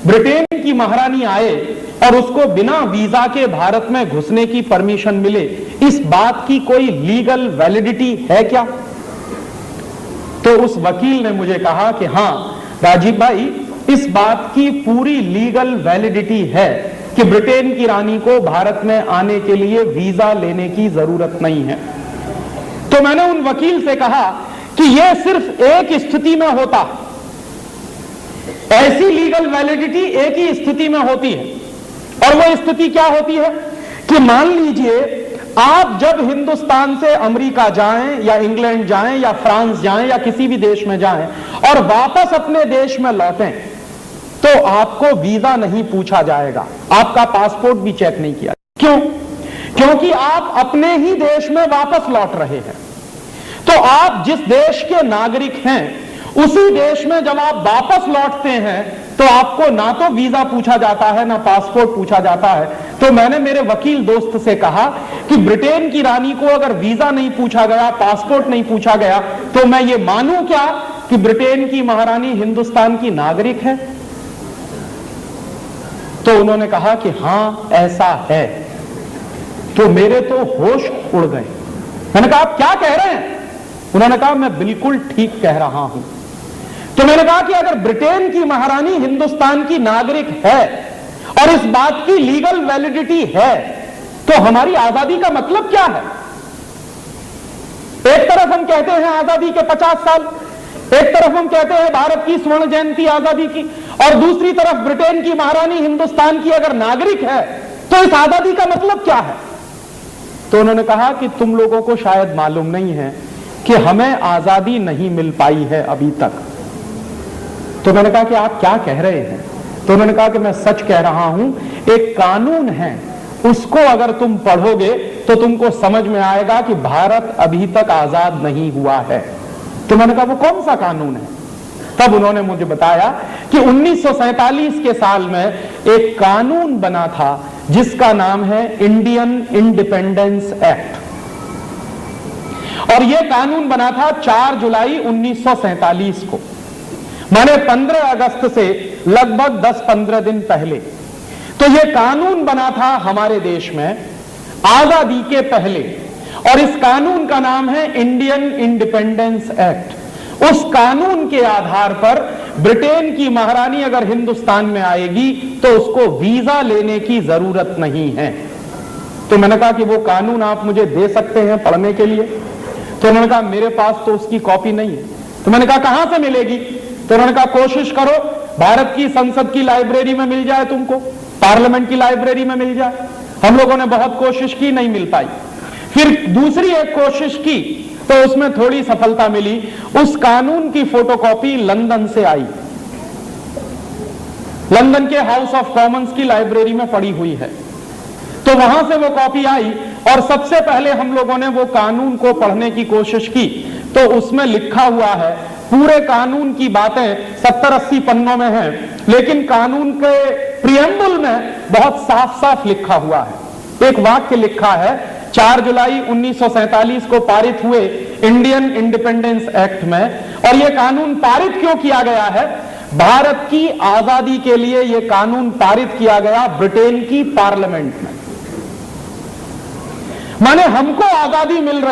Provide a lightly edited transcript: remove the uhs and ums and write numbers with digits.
Britain की महारानी आए और उसको बिना वीजा के भारत में घुसने की परमिशन मिले, इस बात की कोई लीगल वैलिडिटी है क्या? तो उस वकील ने मुझे कहा कि हां राजीव भाई, इस बात की पूरी लीगल वैलिडिटी है कि ब्रिटेन की रानी को भारत में आने के लिए वीजा लेने की जरूरत नहीं है। तो मैंने उन वकील से कहा कि यह सिर्फ एक स्थिति में होता है, ऐसी लीगल वैलिडिटी एक ही स्थिति में होती है, और वो स्थिति क्या होती है कि मान लीजिए आप जब हिंदुस्तान से अमेरिका जाएं या इंग्लैंड जाएं या फ्रांस जाएं या किसी भी देश में जाएं और वापस अपने देश में लौटें, तो आपको वीजा नहीं पूछा जाएगा, आपका पासपोर्ट भी चेक नहीं किया। क्यों? क्योंकि आप अपने ही देश में वापस लौट रहे हैं। तो आप जिस देश के नागरिक हैं, उसी देश में जब आप वापस लौटते हैं तो आपको ना तो वीजा पूछा जाता है ना पासपोर्ट पूछा जाता है। तो मैंने मेरे वकील दोस्त से कहा कि ब्रिटेन की रानी को अगर वीजा नहीं पूछा गया, पासपोर्ट नहीं पूछा गया, तो मैं ये मानूं क्या कि ब्रिटेन की महारानी हिंदुस्तान की नागरिक है? तो उन्होंने कहा कि हां ऐसा है। तो मेरे तो होश उड़ गए। मैंने कहा आप क्या कह रहे हैं? उन्होंने कहा मैं बिल्कुल ठीक कह रहा हूं। तो मैंने कहा कि अगर ब्रिटेन की महारानी हिंदुस्तान की नागरिक है और इस बात की लीगल वैलिडिटी है, तो हमारी आजादी का मतलब क्या है? एक तरफ हम कहते हैं आजादी के 50 साल, एक तरफ हम कहते हैं भारत की स्वर्ण जयंती आजादी की, और दूसरी तरफ ब्रिटेन की महारानी हिंदुस्तान की अगर नागरिक है तो इस आजादी का मतलब क्या है? तो उन्होंने कहा कि तुम लोगों को शायद मालूम नहीं है कि हमें आजादी नहीं मिल पाई है अभी तक। तो मैंने कहा कि आप क्या कह रहे हैं? तो उन्होंने कहा कि मैं सच कह रहा हूं, एक कानून है, उसको अगर तुम पढ़ोगे तो तुमको समझ में आएगा कि भारत अभी तक आजाद नहीं हुआ है। तो मैंने कहा वो कौन सा कानून है? तब उन्होंने मुझे बताया कि 1947 के साल में एक कानून बना था जिसका नाम है इंडियन इंडिपेंडेंस एक्ट, और यह कानून बना था 4 जुलाई 1947 को, माने 15 अगस्त से लगभग 10-15 दिन पहले। तो यह कानून बना था हमारे देश में आजादी के पहले, और इस कानून का नाम है इंडियन इंडिपेंडेंस एक्ट। उस कानून के आधार पर ब्रिटेन की महारानी अगर हिंदुस्तान में आएगी तो उसको वीजा लेने की जरूरत नहीं है। तो मैंने कहा कि वो कानून आप मुझे दे सकते हैं पढ़ने के लिए? तो उन्होंने कहा मेरे पास तो उसकी कॉपी नहीं है। तो मैंने कहा कहां से मिलेगी? तो उन्होंने कहा कोशिश करो भारत की संसद की लाइब्रेरी में मिल जाए, तुमको पार्लियामेंट की लाइब्रेरी में मिल जाए। हम लोगों ने बहुत कोशिश की, नहीं मिल पाई। फिर दूसरी एक कोशिश की तो उसमें थोड़ी सफलता मिली। उस कानून की फोटोकॉपी लंदन से आई, लंदन के हाउस ऑफ कॉमन्स की लाइब्रेरी में पड़ी हुई है। तो वहां से वो कॉपी आई और सबसे पहले हम लोगों ने वो कानून को पढ़ने की कोशिश की। तो उसमें लिखा हुआ है, पूरे कानून की बातें 70-80 पन्नों में हैं, लेकिन कानून के प्रियम्बल में बहुत साफ साफ लिखा हुआ है। एक वाक्य लिखा है, 4 जुलाई 1947 को पारित हुए इंडियन इंडिपेंडेंस एक्ट में, और यह कानून पारित क्यों किया गया है? भारत की आजादी के लिए यह कानून पारित किया गया ब्रिटेन की पार्लियामेंट में। माने हमको आजादी मिल रही